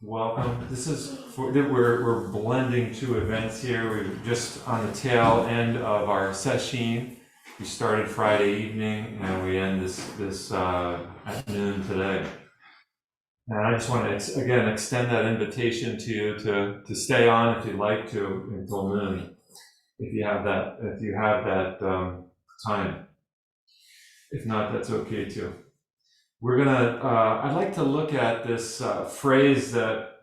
Welcome. This is we're blending two events here. We're just on the tail end of our session. We started Friday evening and we end this at noon today. And I just want to again extend that invitation to you to stay on if you'd like to until noon, if you have that time. If not, that's okay too. We're gonna, I'd like to look at this phrase that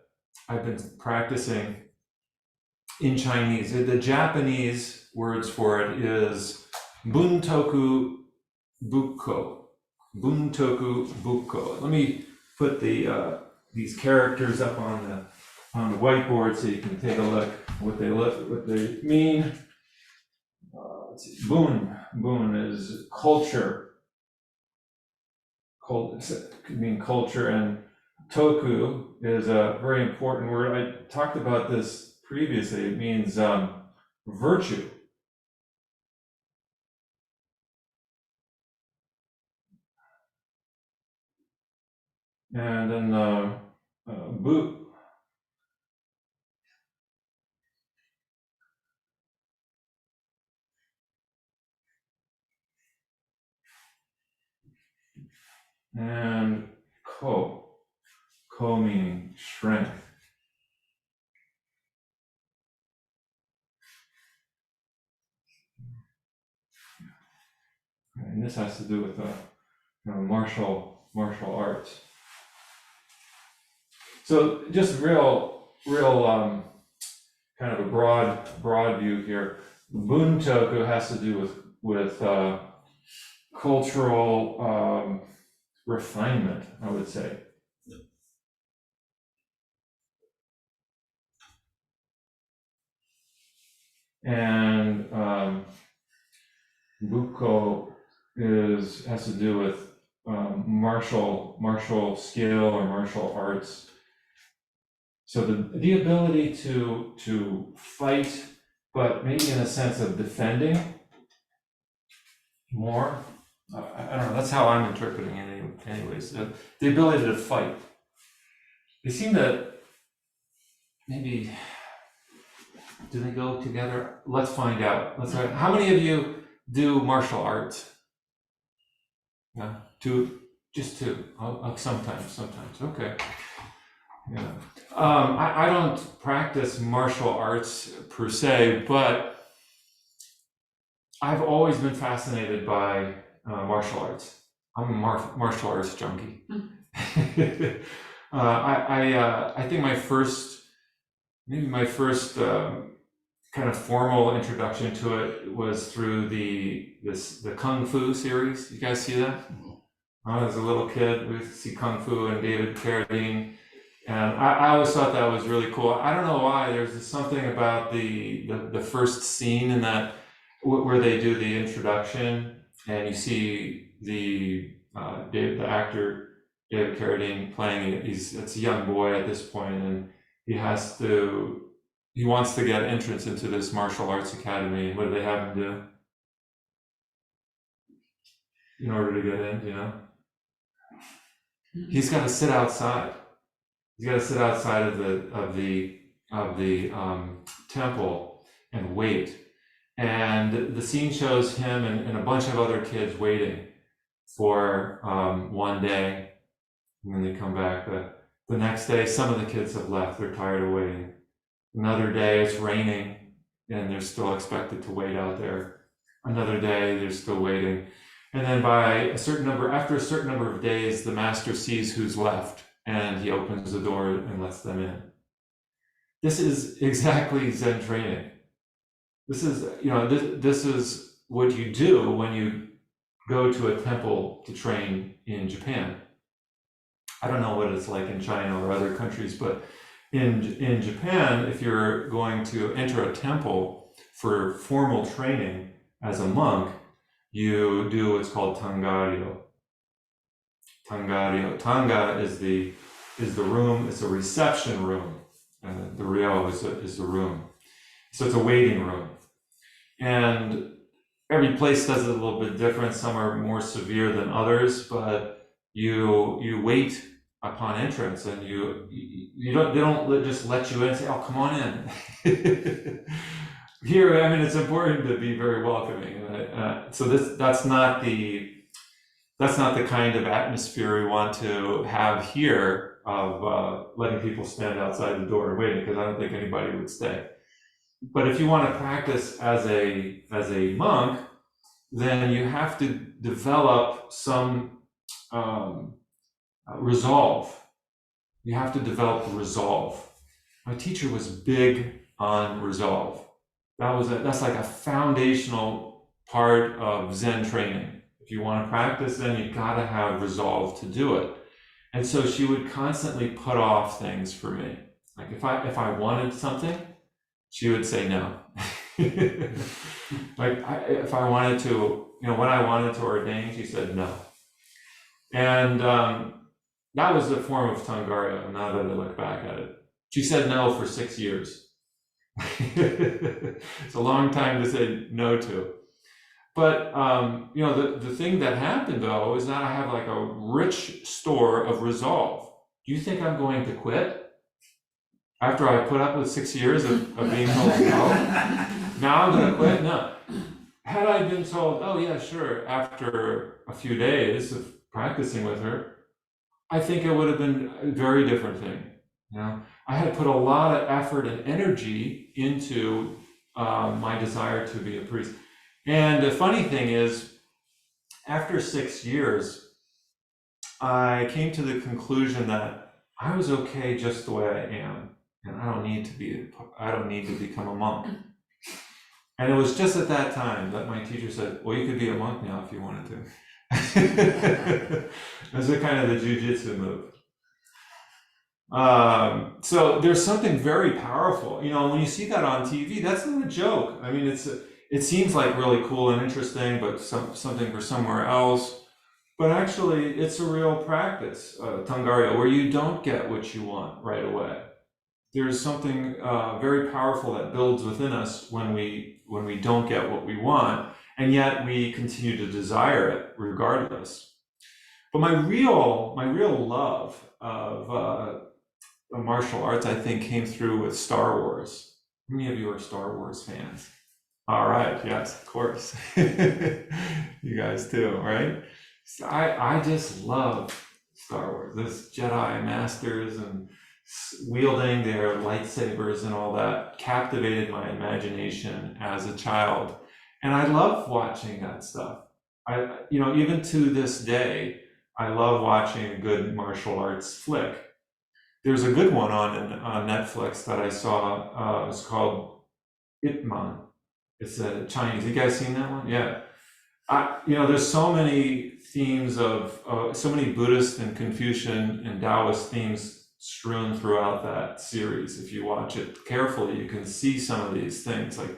I've been practicing in Chinese. The Japanese words for it is buntoku bukko. Buntoku bukko. Let me put these characters up on the whiteboard so you can take a look what they mean. Let's see. Bun is culture. Could mean culture, and toku is a very important word. I talked about this previously. It means virtue. And then bu. And ko. Ko meaning strength. And this has to do with martial arts. So just real kind of a broad view here. Buntoku has to do with cultural refinement, I would say. And Bukko has to do with martial skill or martial arts. So the ability to fight, but maybe in a sense of defending more. I don't know, that's how I'm interpreting it anyways. The ability to fight. They seem to maybe, do they go together? Let's find out. How many of you do martial arts? Yeah, just two. Sometimes. Okay. Yeah. I don't practice martial arts per se, but I've always been fascinated by martial arts. I'm a martial arts junkie. I think my first kind of formal introduction to it was through the Kung Fu series. You guys see that? As a little kid, we used to see Kung Fu and David Carradine, and I always thought that was really cool. I don't know why. There's something about the first scene in that where they do the introduction, and you see the actor David Carradine playing it. It's a young boy at this point, and he wants to get entrance into this martial arts academy. What do they have him do in order to get in? He's got to sit outside. He's got to sit outside of the temple and wait. And the scene shows him and a bunch of other kids waiting for one day, and then they come back. The next day, some of the kids have left. They're tired of waiting. Another day, it's raining, and they're still expected to wait out there. Another day, they're still waiting. And then after a certain number of days, the master sees who's left, and he opens the door and lets them in. This is exactly Zen training. This is what you do when you go to a temple to train in Japan. I don't know what it's like in China or other countries, but in Japan, if you're going to enter a temple for formal training as a monk, you do what's called tangaryo. Tanga is the room. It's a reception room. The ryo is the room. So it's a waiting room. And every place does it a little bit different. Some are more severe than others, but you wait upon entrance, and they don't just let you in and say, "Oh, come on in." Here, I mean, it's important to be very welcoming. So that's not the kind of atmosphere we want to have here of letting people stand outside the door waiting, because I don't think anybody would stay. But if you want to practice as a monk, then you have to develop some resolve. You have to develop resolve. My teacher was big on resolve. That's like a foundational part of Zen training. If you want to practice Zen, you've got to have resolve to do it. And so she would constantly put off things for me. Like if I wanted something, she would say no. Like if I wanted to, when I wanted to ordain, she said no. And that was a form of Tangarya, now that I look back at it. She said no for 6 years. It's a long time to say no to. But, the thing that happened, though, is that I have like a rich store of resolve. Do you think I'm going to quit after I put up with 6 years of being told no? Now I'm going to quit? No. Had I been told, oh, yeah, sure, after a few days of practicing with her, I think it would have been a very different thing. I had put a lot of effort and energy into my desire to be a priest. And the funny thing is, after 6 years, I came to the conclusion that I was okay just the way I am, and I don't need to become a monk. And it was just at that time that my teacher said, well, you could be a monk now if you wanted to. That's a kind of the jujitsu move. So there's something very powerful. When you see that on TV, that's not a joke. I mean, it seems like really cool and interesting, but something for somewhere else. But actually, it's a real practice, Tangarya, where you don't get what you want right away. There's something very powerful that builds within us when we don't get what we want, and yet we continue to desire it regardless. But my real love of martial arts, I think, came through with Star Wars. How many of you are Star Wars fans? All right, yes, of course. You guys too, right? So I just love Star Wars. This Jedi masters and wielding their lightsabers and all that captivated my imagination as a child. And I love watching that stuff. Even to this day, I love watching a good martial arts flick. There's a good one on Netflix that I saw. It's called Ip Man. It's a Chinese. You guys seen that one? Yeah. There's so many themes of so many Buddhist and Confucian and Taoist themes strewn throughout that series. If you watch it carefully, you can see some of these things, like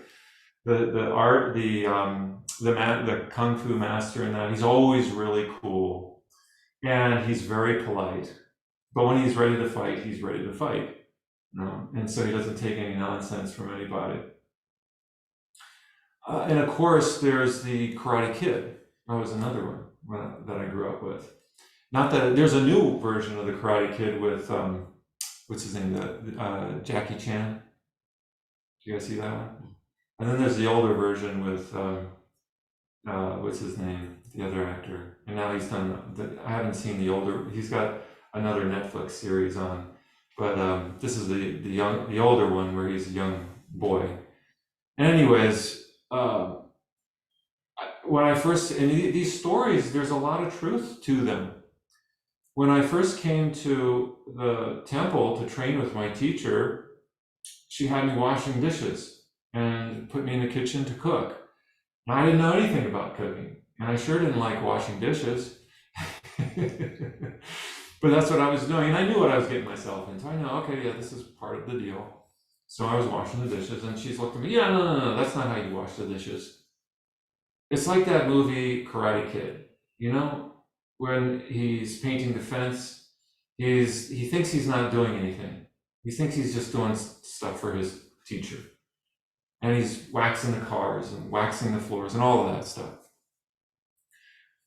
the art, the kung fu master in that. He's always really cool, and he's very polite. But when he's ready to fight, he's ready to fight. And so he doesn't take any nonsense from anybody. And of course, there's the Karate Kid. That was another one that I grew up with. Not that there's a new version of the Karate Kid with what's his name, Jackie Chan. Do you guys see that one? And then there's the older version with what's his name, the other actor. And now he's done. I haven't seen the older. He's got another Netflix series on, but this is the older one where he's a young boy. And anyways, when I first, and these stories, there's a lot of truth to them. When I first came to the temple to train with my teacher, she had me washing dishes and put me in the kitchen to cook. And I didn't know anything about cooking, and I sure didn't like washing dishes. But that's what I was doing, and I knew what I was getting myself into. I know, okay, yeah, this is part of the deal. So I was washing the dishes, and she's looked at me, yeah, no, that's not how you wash the dishes. It's like that movie Karate Kid, when he's painting the fence, he thinks he's not doing anything. He thinks he's just doing stuff for his teacher. And he's waxing the cars and waxing the floors and all of that stuff.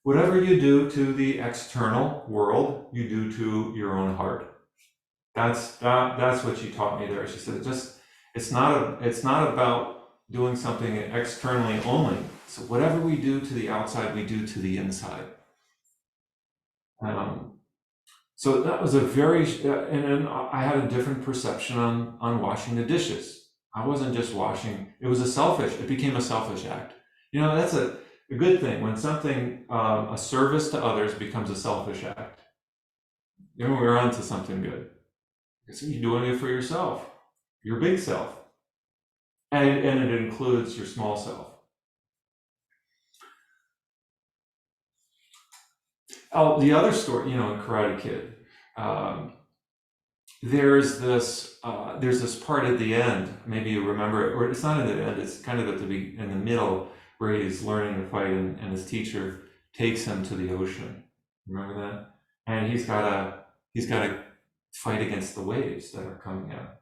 whatever you do to the external world, you do to your own heart. That's what she taught me there. She said, it's not about doing something externally only. So whatever we do to the outside, we do to the inside. So that was a very, and then I had a different perception on washing the dishes. I wasn't just washing, it became a selfish act. That's a good thing when something, a service to others becomes a selfish act. We're on to something good. So you're doing it for yourself, your big self. And it includes your small self. Oh, the other story, in Karate Kid, there's this part at the end. Maybe you remember it, or it's not at the end. It's kind of in the middle, where he's learning to fight, and his teacher takes him to the ocean. Remember that? And he's got to fight against the waves that are coming out.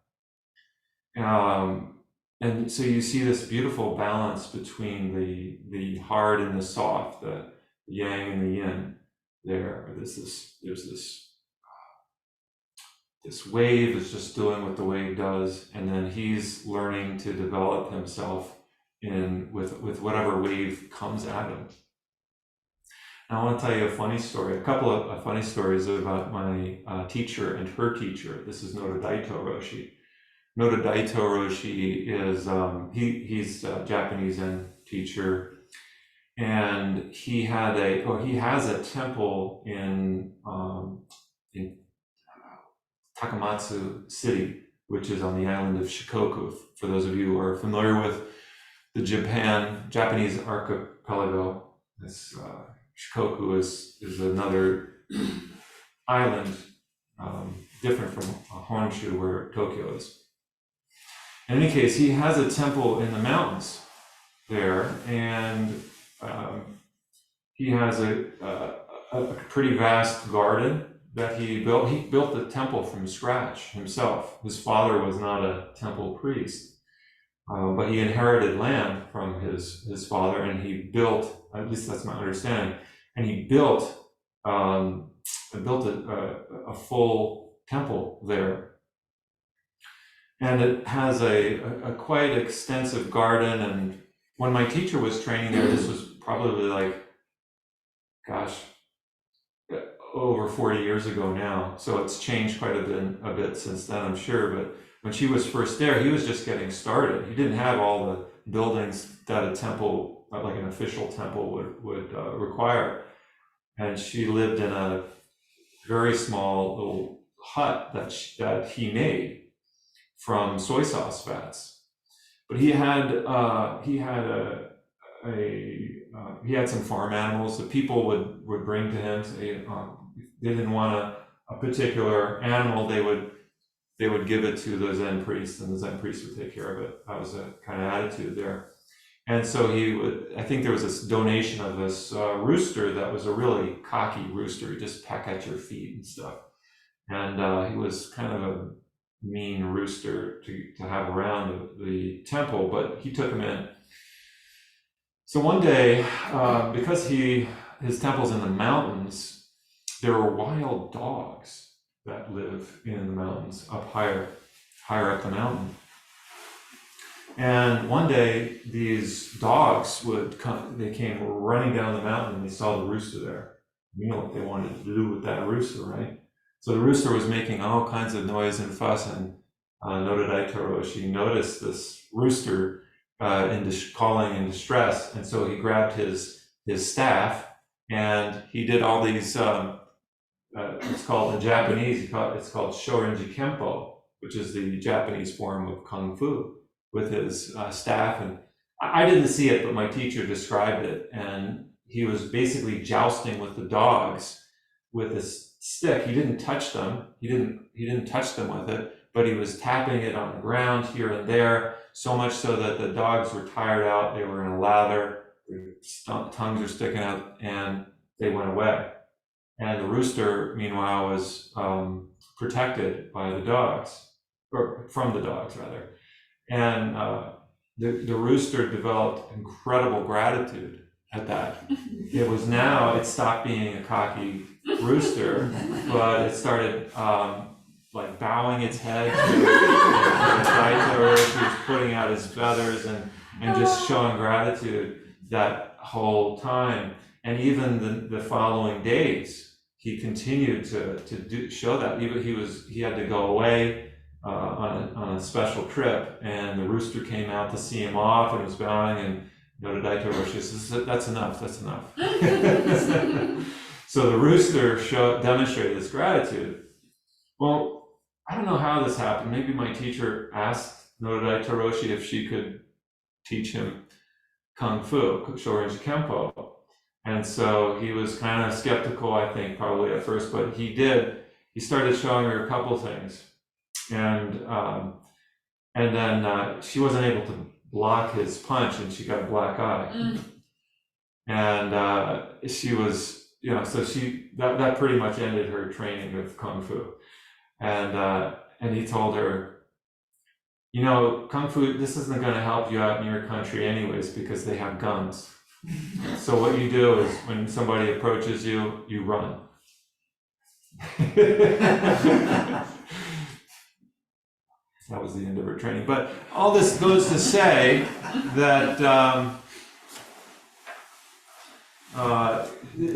And so you see this beautiful balance between the hard and the soft, the yang and the yin. There's this wave is just doing what the wave does, and then he's learning to develop himself with whatever wave comes at him. Now I want to tell you a couple of funny stories about my teacher and her teacher. This is Noda Daito Roshi. Noda Daito Roshi is he's a Japanese Zen teacher. And he has a temple in Takamatsu City, which is on the island of Shikoku. For those of you who are familiar with the Japanese archipelago, this Shikoku is another island different from Honshu, where Tokyo is. In any case, he has a temple in the mountains there, and he has a pretty vast garden that he built. He built the temple from scratch himself. His father was not a temple priest, but he inherited land from his father, and he built, at least that's my understanding, and he built a full temple there. And it has a quite extensive garden. And when my teacher was training there, this was probably over 40 years ago now. So it's changed quite a bit since then, I'm sure. But when she was first there, he was just getting started. He didn't have all the buildings that a temple, like an official temple, would require. And she lived in a very small little hut that he made from soy sauce vats. But he had some farm animals that people would bring to him. Say, they didn't want a particular animal, they would give it to the Zen priest, and the Zen priest would take care of it. That was a kind of attitude there. And so I think there was this donation of this rooster that was a really cocky rooster. He'd just peck at your feet and stuff. And he was kind of a mean rooster to have around the temple, but he took him in. So one day, because his temple's in the mountains, there were wild dogs that live in the mountains higher up the mountain. And one day, these dogs they came running down the mountain, and they saw the rooster there. You know what they wanted to do with that rooster, right? So the rooster was making all kinds of noise and fuss, and Noda Daito Roshi noticed this rooster calling in distress, and so he grabbed his staff, and he did all these, it's called in Japanese, it's called Shorinji Kempo, which is the Japanese form of Kung Fu, with his staff. And I didn't see it, but my teacher described it, and he was basically jousting with the dogs with his stick. He didn't touch them. He didn't touch them with it, but he was tapping it on the ground here and there, so much so that the dogs were tired out. They were in a lather, their tongues were sticking out, and they went away. And the rooster, meanwhile, was protected by the dogs, or from the dogs, rather. And the rooster developed incredible gratitude at that. It was now, it stopped being a cocky rooster, but it started like bowing its head to the Daito. He was putting out his feathers and just showing gratitude that whole time. And even the following days, he continued to show that. He had to go away on a special trip, and the rooster came out to see him off and was bowing, and Daito Roshi says, that's enough. So the rooster demonstrated his gratitude. Well, I don't know how this happened. Maybe my teacher asked Daito Roshi if she could teach him Kung Fu, Shorinji Kempo. And so he was kind of skeptical, I think, probably at first, but he did. He started showing her a couple things. And then she wasn't able to block his punch, and she got a black eye. And she was, so that pretty much ended her training of Kung Fu. And he told her, Kung Fu, this isn't going to help you out in your country anyways, because they have guns. So what you do is when somebody approaches you, you run. That was the end of her training. But all this goes to say that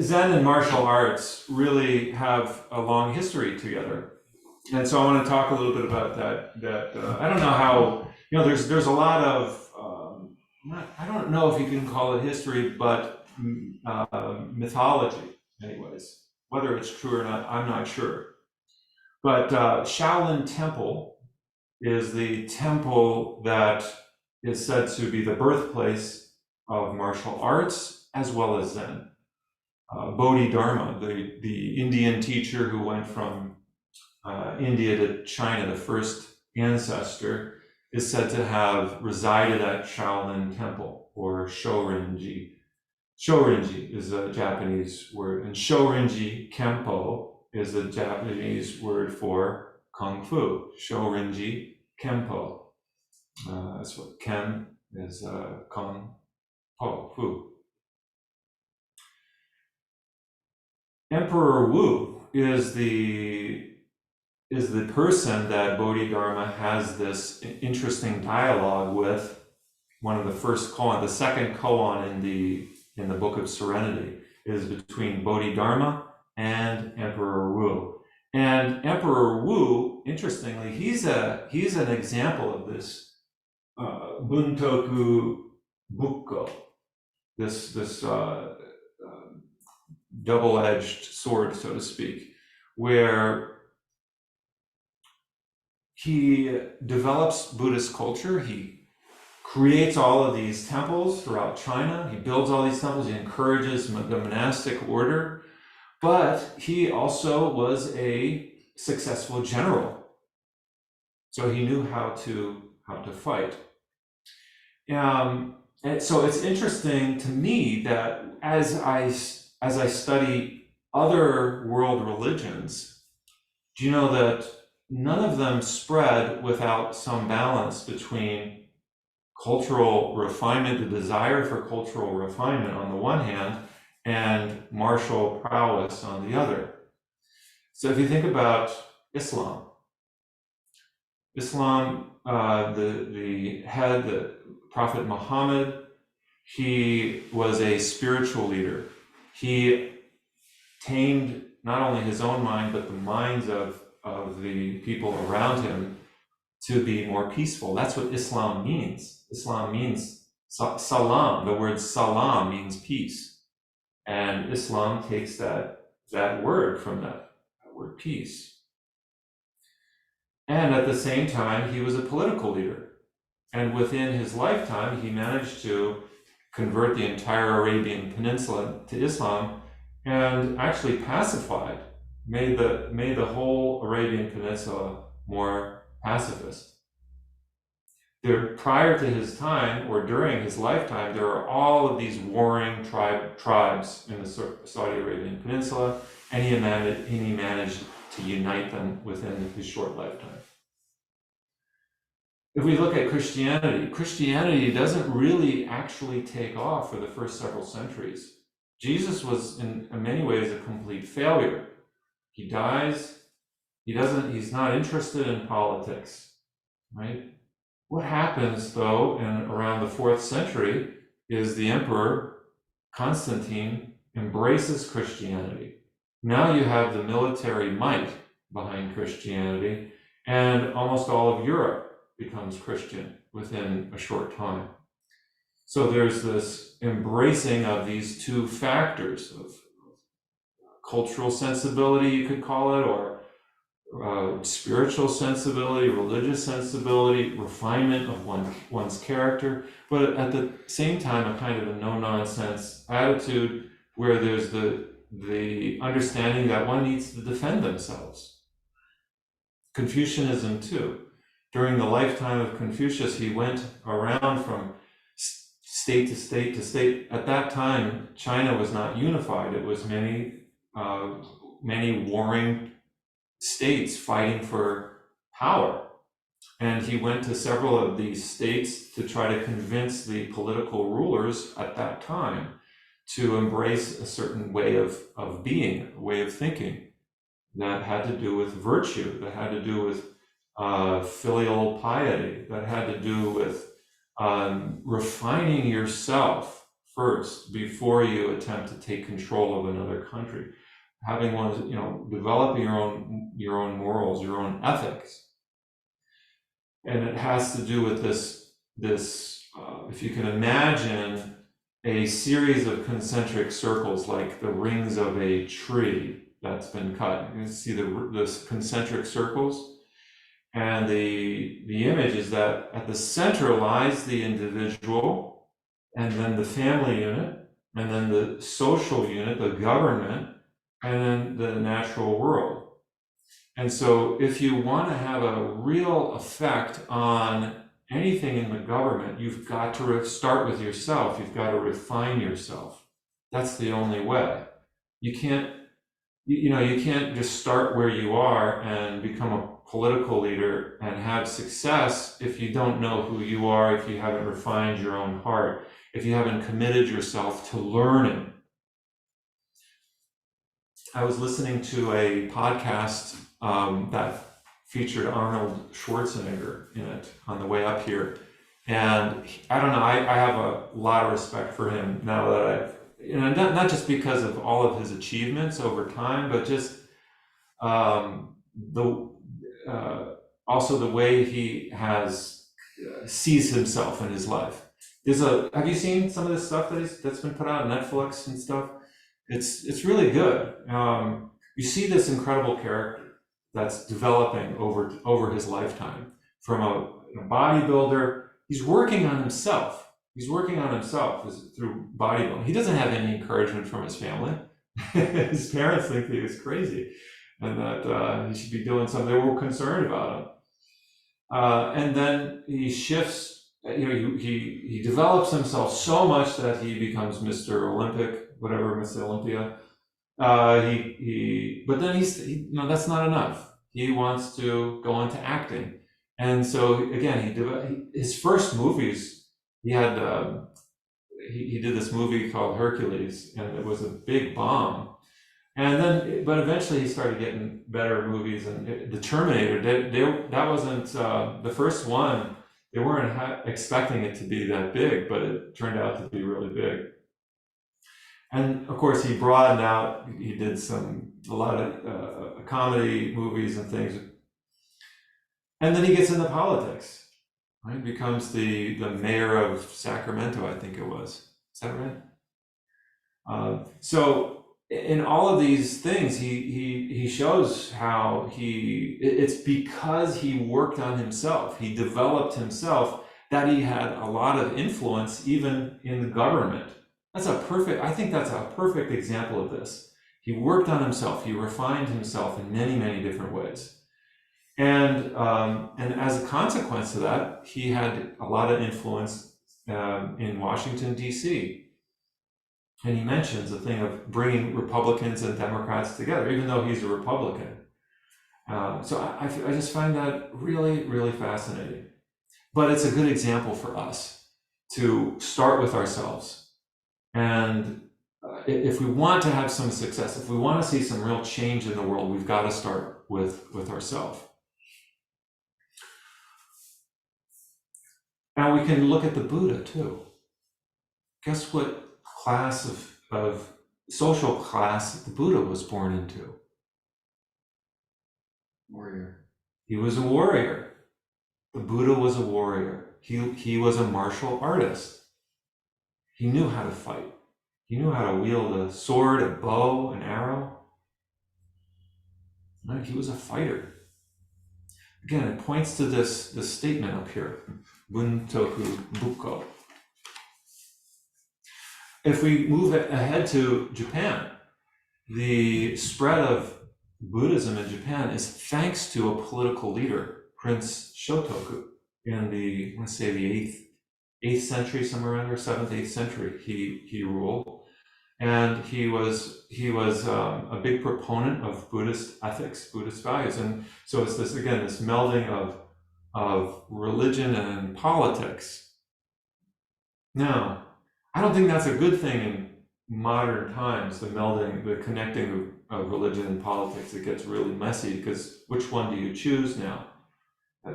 Zen and martial arts really have a long history together. And so I want to talk a little bit about that. I don't know how, there's a lot of, I don't know if you can call it history, but mythology anyways. Whether it's true or not, I'm not sure. But Shaolin Temple is the temple that is said to be the birthplace of martial arts as well as Zen. Bodhidharma, the Indian teacher who went from India to China, the first ancestor, is said to have resided at Shaolin Temple, or Shorinji. Shorinji is a Japanese word, and Shorinji Kempo is the Japanese word for Kung Fu. Shorinji Kempo. That's what Ken is, Kung Fu. Emperor Wu is the person that Bodhidharma has this interesting dialogue with. One of the first koan, the second koan in the Book of Serenity, is between Bodhidharma and Emperor Wu. And Emperor Wu, interestingly, he's an example of this Buntoku Bukko, this double-edged sword, so to speak, where he develops Buddhist culture. He creates all of these temples throughout China. He builds all these temples. He encourages the monastic order. But he also was a successful general. So he knew how to fight. And so it's interesting to me that as I study other world religions, do you know that none of them spread without some balance between cultural refinement, the desire for cultural refinement on the one hand, and martial prowess on the other. So if you think about Islam, the head, the Prophet Muhammad, he was a spiritual leader. He tamed not only his own mind, but the minds of the people around him to be more peaceful. That's what Islam means. Islam means salam. The word salam means peace. And Islam takes that word from that word peace. And at the same time, he was a political leader. And within his lifetime, he managed to convert the entire Arabian Peninsula to Islam and actually pacified, made the whole Arabian Peninsula more pacifist. Prior to his time, or during his lifetime, there are all of these warring tribes in the Saudi Arabian Peninsula, and he managed to unite them within his short lifetime. if we look at Christianity, Christianity doesn't really actually take off for the first several centuries. Jesus was in many ways a complete failure. He dies, he's not interested in politics, right? What happens though in around the 4th century is the emperor Constantine embraces Christianity. Now you have the military might behind Christianity, and almost all of Europe becomes Christian within a short time. So there's this embracing of these two factors of cultural sensibility, you could call it, or spiritual sensibility, religious sensibility, refinement of one's character, but at the same time, a kind of a no-nonsense attitude where there's the understanding that one needs to defend themselves. Confucianism too. During the lifetime of Confucius, he went around from state to state to state. At that time, China was not unified. It was many warring states fighting for power. And he went to several of these states to try to convince the political rulers at that time to embrace a certain way of being, a way of thinking that had to do with virtue, that had to do with filial piety, that had to do with refining yourself first before you attempt to take control of another country. Having developing your own morals, your own ethics. And it has to do with this if you can imagine a series of concentric circles like the rings of a tree that's been cut. You can see the concentric circles. And the image is that at the center lies the individual, and then the family unit, and then the social unit, the government, and then the natural world. And so if you want to have a real effect on anything in the government, you've got to start with yourself. You've got to refine yourself. That's the only way. You can't just start where you are and become a political leader and have success if you don't know who you are, if you haven't refined your own heart, if you haven't committed yourself to learning. I was listening to a podcast that featured Arnold Schwarzenegger in it on the way up here. And I don't know, I have a lot of respect for him now that not just because of all of his achievements over time, but just also the way he sees himself in his life. Have you seen some of this stuff that's been put out on Netflix and stuff? It's really good. You see this incredible character that's developing over his lifetime. From a bodybuilder, he's working on himself. Through bodybuilding. He doesn't have any encouragement from his family. His parents think he was crazy and that he should be doing something. They were concerned about him. And then he shifts, he develops himself so much that he becomes Mr. Olympic, whatever, Mr. Olympia. But then that's not enough. He wants to go into acting. And so again, his first movies, he did this movie called Hercules, and it was a big bomb. But eventually he started getting better movies, and The Terminator, that wasn't the first one. They weren't expecting it to be that big, but it turned out to be really big. And of course, he broadened out. He did a lot of comedy movies and things. And then he gets into politics. Right? Becomes the mayor of Sacramento, I think it was. Is that right? So in all of these things, he shows how it's because he worked on himself. He developed himself that he had a lot of influence even in the government. I think that's a perfect example of this. He worked on himself. He refined himself in many, many different ways. And as a consequence of that, he had a lot of influence in Washington, D.C. And he mentions the thing of bringing Republicans and Democrats together, even though he's a Republican. So I just find that really, really fascinating. but it's a good example for us to start with ourselves. And if we want to have some success, if we want to see some real change in the world, we've got to start with ourselves. Now we can look at the Buddha too. Guess what class of social class the Buddha was born into? Warrior. He was a warrior. The Buddha was a warrior. He was a martial artist. He knew how to fight. He knew how to wield a sword, a bow, an arrow. Right? He was a fighter. Again, it points to this statement up here, Buntoku Bukko. If we move ahead to Japan, the spread of Buddhism in Japan is thanks to a political leader, Prince Shotoku, in the, let's say, the 8th century, somewhere around there, 7th, 8th century, he ruled. And he was a big proponent of Buddhist ethics, Buddhist values. And so it's this, again, this melding of religion and politics. Now, I don't think that's a good thing in modern times, the melding, the connecting of religion and politics. It gets really messy because which one do you choose now?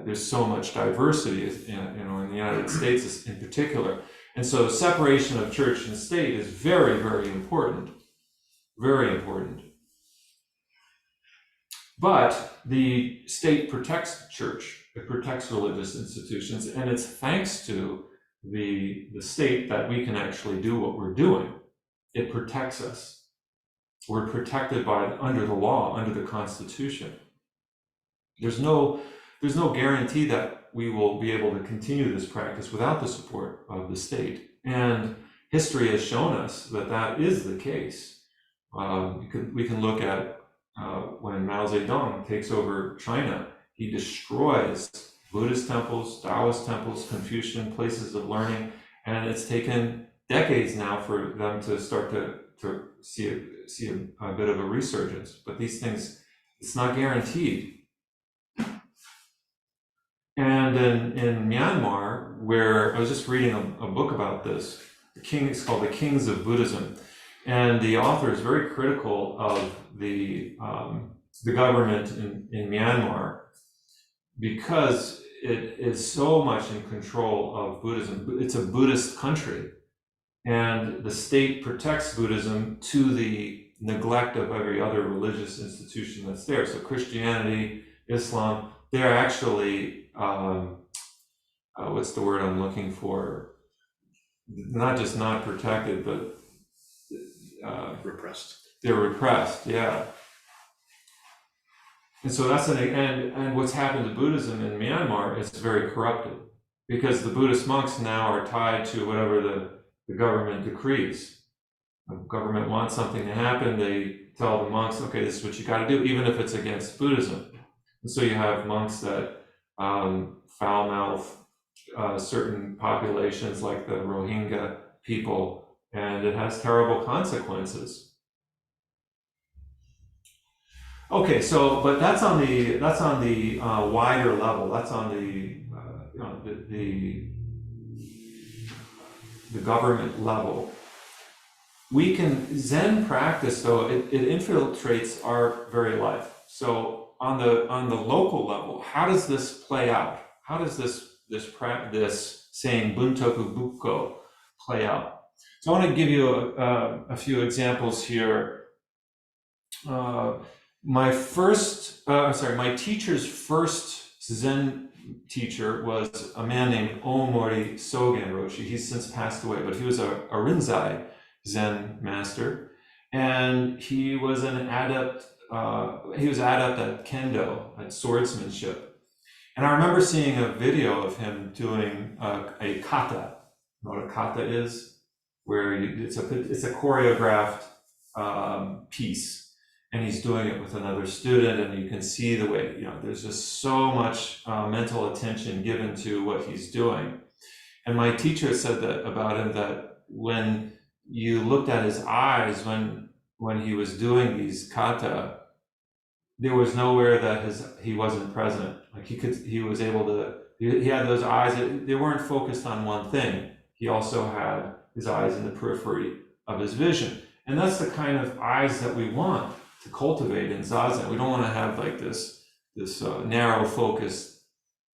There's so much diversity, in the United States in particular. And so separation of church and state is very, very important. Very important. But the state protects the church. It protects religious institutions. And it's thanks to the state that we can actually do what we're doing. It protects us. We're protected under the law, under the Constitution. There's no guarantee that we will be able to continue this practice without the support of the state. And history has shown us that is the case. We can look at when Mao Zedong takes over China, he destroys Buddhist temples, Taoist temples, Confucian places of learning, and it's taken decades now for them to start to see a bit of a resurgence. But these things, it's not guaranteed. And in Myanmar, where I was just reading a book about this, it's called The Kings of Buddhism, and the author is very critical of the government in Myanmar because it is so much in control of Buddhism. It's a Buddhist country, and the state protects Buddhism to the neglect of every other religious institution that's there. So Christianity, Islam, they're actually what's the word I'm looking for? Not just not protected, but repressed. They're repressed, yeah. And so that's and what's happened to Buddhism in Myanmar is very corrupted because the Buddhist monks now are tied to whatever the government decrees. The government wants something to happen, they tell the monks, okay, this is what you got to do, even if it's against Buddhism. And so you have monks that foul-mouth certain populations like the Rohingya people, and it has terrible consequences. Okay, so but that's on the wider level. That's on the government level. We can Zen practice though. It infiltrates our very life. So on the local level, how does this play out? How does this saying Buntoku Bukko play out? So I want to give you a few examples here. My teacher's first Zen teacher was a man named Omori Sogen Roshi. He's since passed away, but he was a Rinzai Zen master, and he was an adept. He was adept at kendo, at swordsmanship. And I remember seeing a video of him doing a kata. You know what a kata is? Where it's a choreographed piece, and he's doing it with another student, and you can see the way, there's just so much mental attention given to what he's doing. And my teacher said that about him, that when you looked at his eyes when he was doing these kata, there was nowhere that he wasn't present. Like he was able to, He had those eyes, they weren't focused on one thing. He also had his eyes in the periphery of his vision. And that's the kind of eyes that we want to cultivate in Zazen. We don't want to have like this narrow focused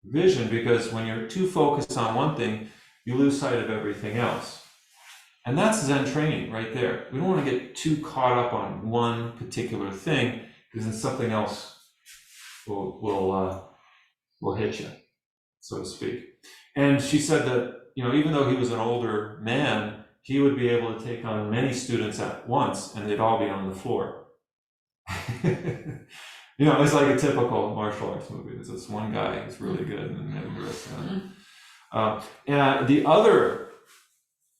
vision, because when you're too focused on one thing, you lose sight of everything else. And that's Zen training right there. We don't want to get too caught up on one particular thing, because then something else will hit you, so to speak. And she said that, even though he was an older man, he would be able to take on many students at once, and they'd all be on the floor. It's like a typical martial arts movie. There's this one guy who's really good, and then the rest of them. And the other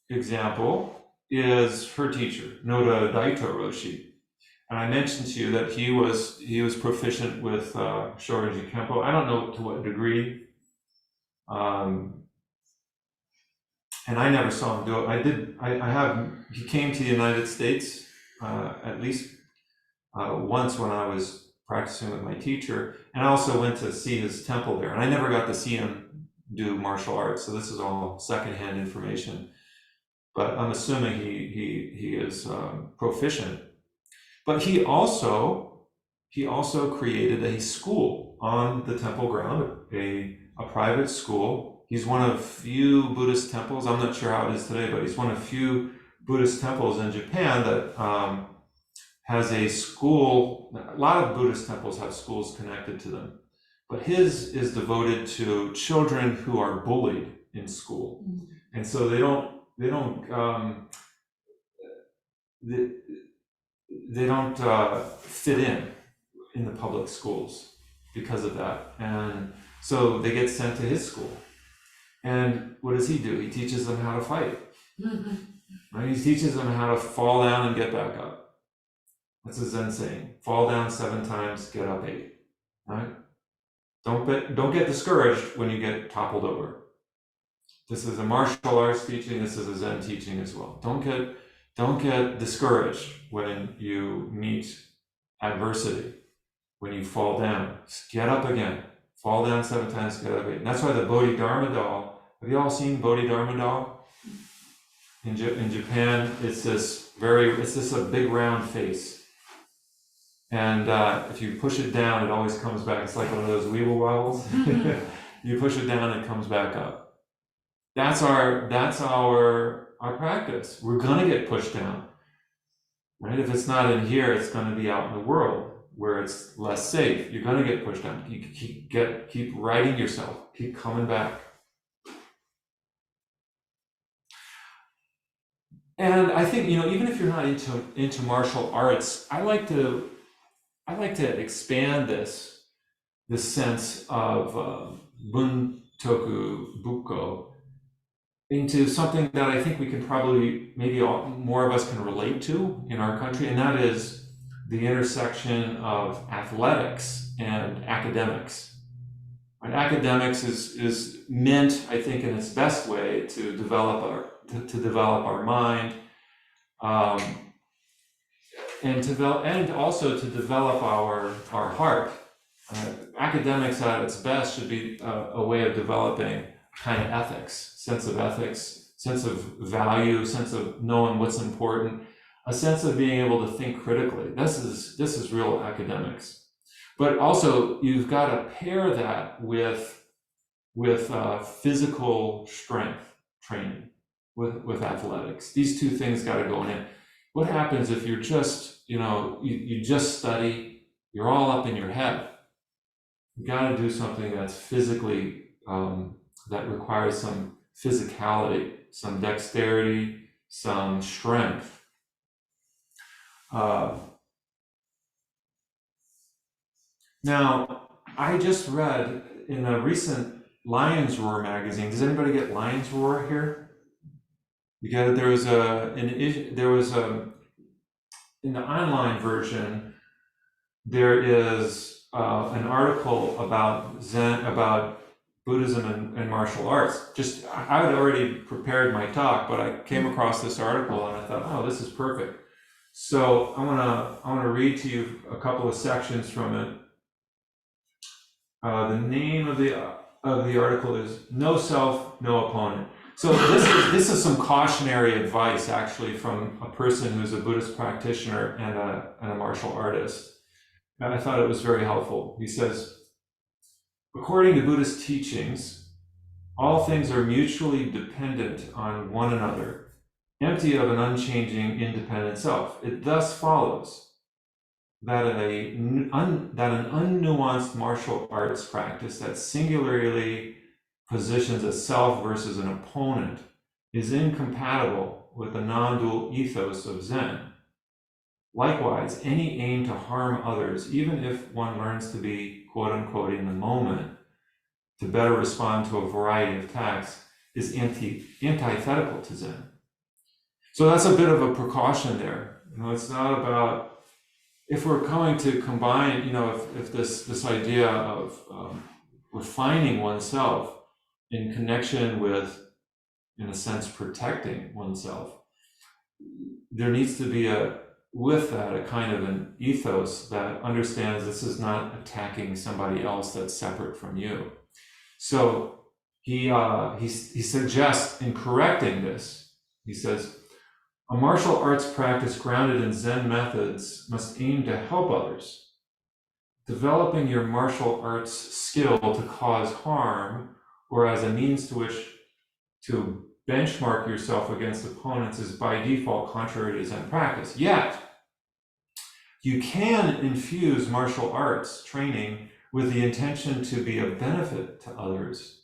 example is her teacher, Noda Daito Roshi. And I mentioned to you that he was proficient with Shorinji Kempo. I don't know to what degree. And I never saw him do it. He came to the United States at least once when I was practicing with my teacher, and I also went to see his temple there, and I never got to see him do martial arts, so this is all secondhand information. But I'm assuming he is proficient. But he also created a school on the temple ground, a private school. He's one of few Buddhist temples, I'm not sure how it is today, but he's one of few Buddhist temples in Japan that has a school. A lot of Buddhist temples have schools connected to them, but his is devoted to children who are bullied in school. And so they don't fit in the public schools because of that. And so they get sent to his school. And what does he do? He teaches them how to fight. Right? He teaches them how to fall down and get back up. That's a Zen saying. Fall down 7 times, get up 8. Right? Don't get discouraged when you get toppled over. This is a martial arts teaching. This is a Zen teaching as well. Don't get discouraged when you meet adversity. When you fall down, just get up again. Fall down 7 times, get up 8. And that's why the Bodhidharma doll. Have you all seen Bodhidharma doll? In Japan, it's this a big round face. And if you push it down, it always comes back. It's like one of those weeble wobbles. You push it down, it comes back up. That's our practice. We're gonna get pushed down. Right? If it's not in here, it's gonna be out in the world where it's less safe. You're gonna get pushed down. You keep righting yourself, keep coming back. And I think, even if you're not into martial arts, I like to expand this sense of Buntoku Bukko into something that I think we can probably, maybe more of us can relate to in our country, and that is the intersection of athletics and academics. And academics is meant, I think, in its best way to develop our mind, and also to develop our heart. Academics at its best should be a way of developing kind of ethics, sense of value, sense of knowing what's important, a sense of being able to think critically. This is real academics. But also, you've got to pair that with physical strength training, with athletics. These two things got to go in. What happens if you're just, you just study, you're all up in your head? You got to do something that's physically, that requires some physicality, some dexterity, some strength. Now, I just read in a recent Lion's Roar magazine. Does anybody get Lion's Roar here? You got it. There was in the online version, there is an article about Zen, about Buddhism and martial arts. I had already prepared my talk, but I came across this article and I thought, oh, this is perfect. So I want to read to you a couple of sections from it. The name of of the article is no self, no opponent. So this is some cautionary advice actually from a person who's a Buddhist practitioner and a martial artist. And I thought it was very helpful. He says, according to Buddhist teachings, all things are mutually dependent on one another, empty of an unchanging, independent self. It thus follows that an unnuanced martial arts practice that singularly positions a self versus an opponent is incompatible with the non-dual ethos of Zen. Likewise, any aim to harm others, even if one learns to be quote unquote in the moment to better respond to a variety of attacks, is antithetical to Zen. So that's a bit of a precaution there. It's not about, if we're going to combine, if this idea of refining oneself in connection with, in a sense, protecting oneself, there needs to be with that a kind of an ethos that understands this is not attacking somebody else that's separate from you. So he suggests in correcting this, he says, a martial arts practice grounded in Zen methods must aim to help others. Developing your martial arts skill to cause harm or as a means to which to benchmark yourself against opponents is by default contrary to Zen practice. Yet, you can infuse martial arts training with the intention to be of benefit to others,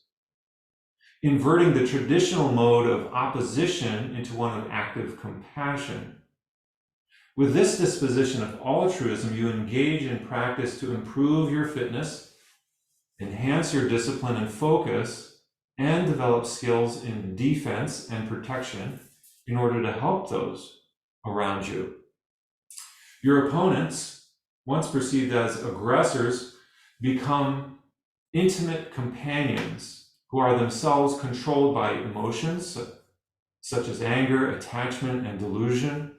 inverting the traditional mode of opposition into one of active compassion. With this disposition of altruism, you engage in practice to improve your fitness, enhance your discipline and focus, and develop skills in defense and protection in order to help those around you. Your opponents, once perceived as aggressors, become intimate companions who are themselves controlled by emotions such as anger, attachment, and delusion.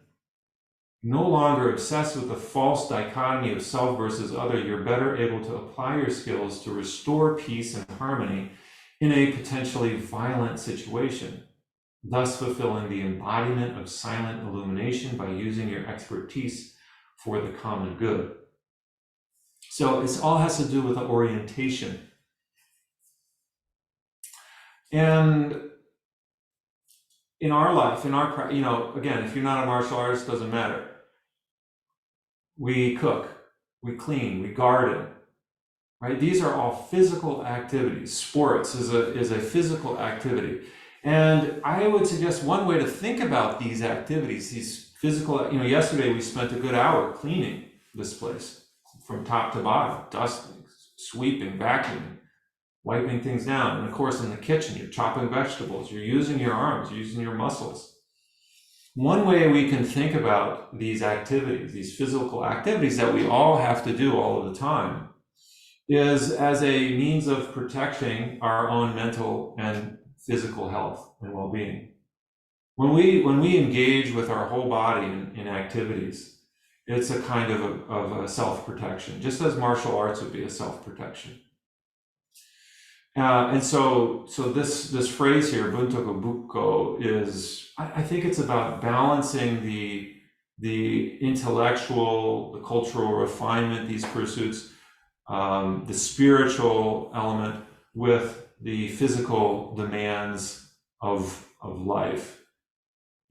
No longer obsessed with the false dichotomy of self versus other, you're better able to apply your skills to restore peace and harmony in a potentially violent situation, thus fulfilling the embodiment of silent illumination by using your expertise for the common good. So it all has to do with the orientation. And in our life, again, if you're not a martial artist, it doesn't matter. We cook, we clean, we garden, right? These are all physical activities. Sports is a physical activity. And I would suggest one way to think about these activities, these physical, yesterday we spent a good hour cleaning this place from top to bottom, dusting, sweeping, vacuuming, wiping things down. And of course, in the kitchen, you're chopping vegetables, you're using your arms, you're using your muscles. One way we can think about these activities, these physical activities that we all have to do all of the time, is as a means of protecting our own mental and physical health and well-being. When we engage with our whole body in activities, it's a kind of a self-protection, just as martial arts would be a self-protection. And so this phrase here, Buntoku Bukko, is, I think it's about balancing the intellectual, the cultural refinement, these pursuits, the spiritual element with the physical demands of life.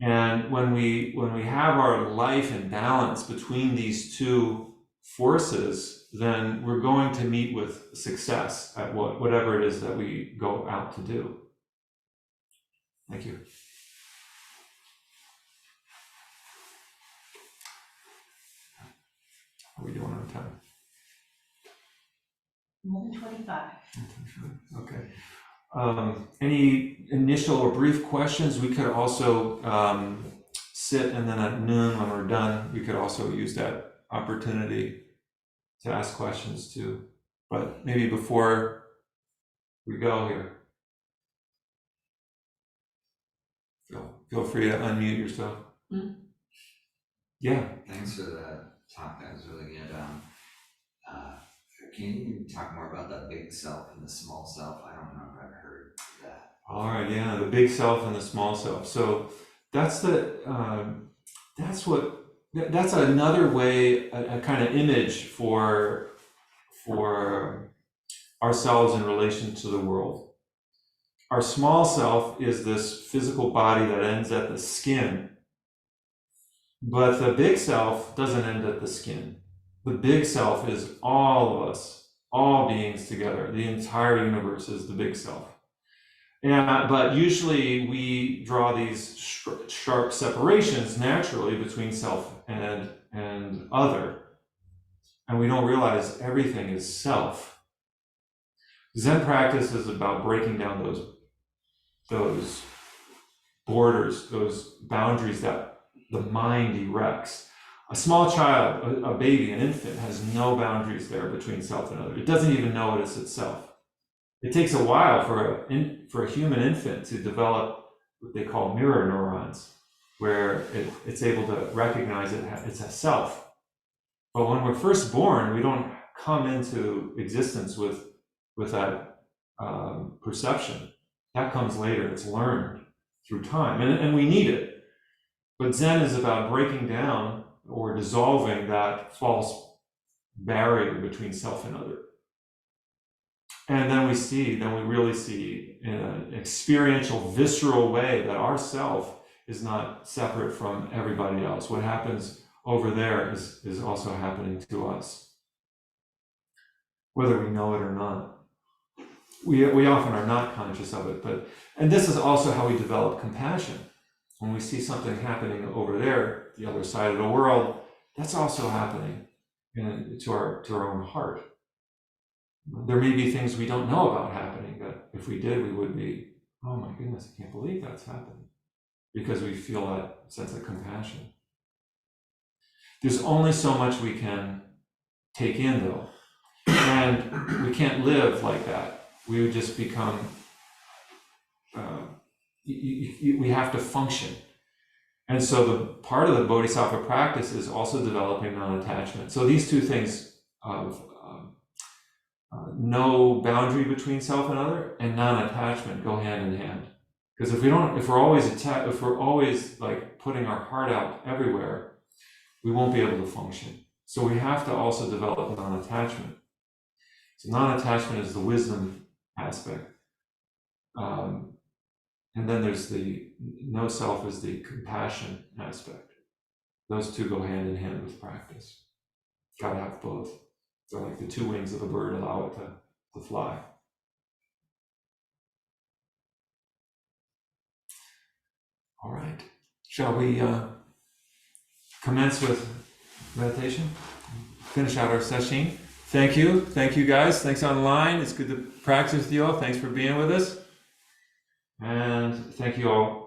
And when we have our life in balance between these two forces, then we're going to meet with success at whatever it is that we go out to do. Thank you. How are we doing on time? More than 25. Okay. Any initial or brief questions? We could also sit, and then at noon when we're done, we could also use that opportunity to ask questions too. But maybe before we go here, feel free to unmute yourself. Mm-hmm. Yeah. Thanks for the talk. That was really good. Can you talk more about that big self and the small self? I don't know if I've heard that. All right, yeah, the big self and the small self. So that's another way, a kind of image for ourselves in relation to the world. Our small self is this physical body that ends at the skin, but the big self doesn't end at the skin. The big self is all of us, all beings together. The entire universe is the big self. But usually we draw these sharp separations naturally between self and other, and we don't realize everything is self. Zen practice is about breaking down those borders, those boundaries that the mind erects. A small child, a baby, an infant, has no boundaries there between self and other. It doesn't even know it is itself. It takes a while for a human infant to develop what they call mirror neurons, where it's able to recognize it's a self. But when we're first born, we don't come into existence with that perception. That comes later. It's learned through time, and we need it. But Zen is about breaking down or dissolving that false barrier between self and other. And then we really see in an experiential, visceral way that our self is not separate from everybody else. What happens over there is also happening to us, whether we know it or not. We often are not conscious of it, and this is also how we develop compassion. When we see something happening over there, the other side of the world, that's also happening to our own heart. There may be things we don't know about happening that if we did, we would be, oh my goodness, I can't believe that's happening, because we feel that sense of compassion. There's only so much we can take in, though, and we can't live like that. We would just become, we have to function. And so the part of the Bodhisattva practice is also developing non-attachment. So these two things of no boundary between self and other and non-attachment go hand in hand. Because if we're always like putting our heart out everywhere, we won't be able to function. So we have to also develop non-attachment. So non-attachment is the wisdom aspect. And then there's the no self is the compassion aspect. Those two go hand in hand with practice. Gotta have both. They're like the two wings of a bird, allow it to fly. All right. Shall we commence with meditation? Finish out our session. Thank you. Thank you, guys. Thanks online. It's good to practice with you all. Thanks for being with us. And thank you all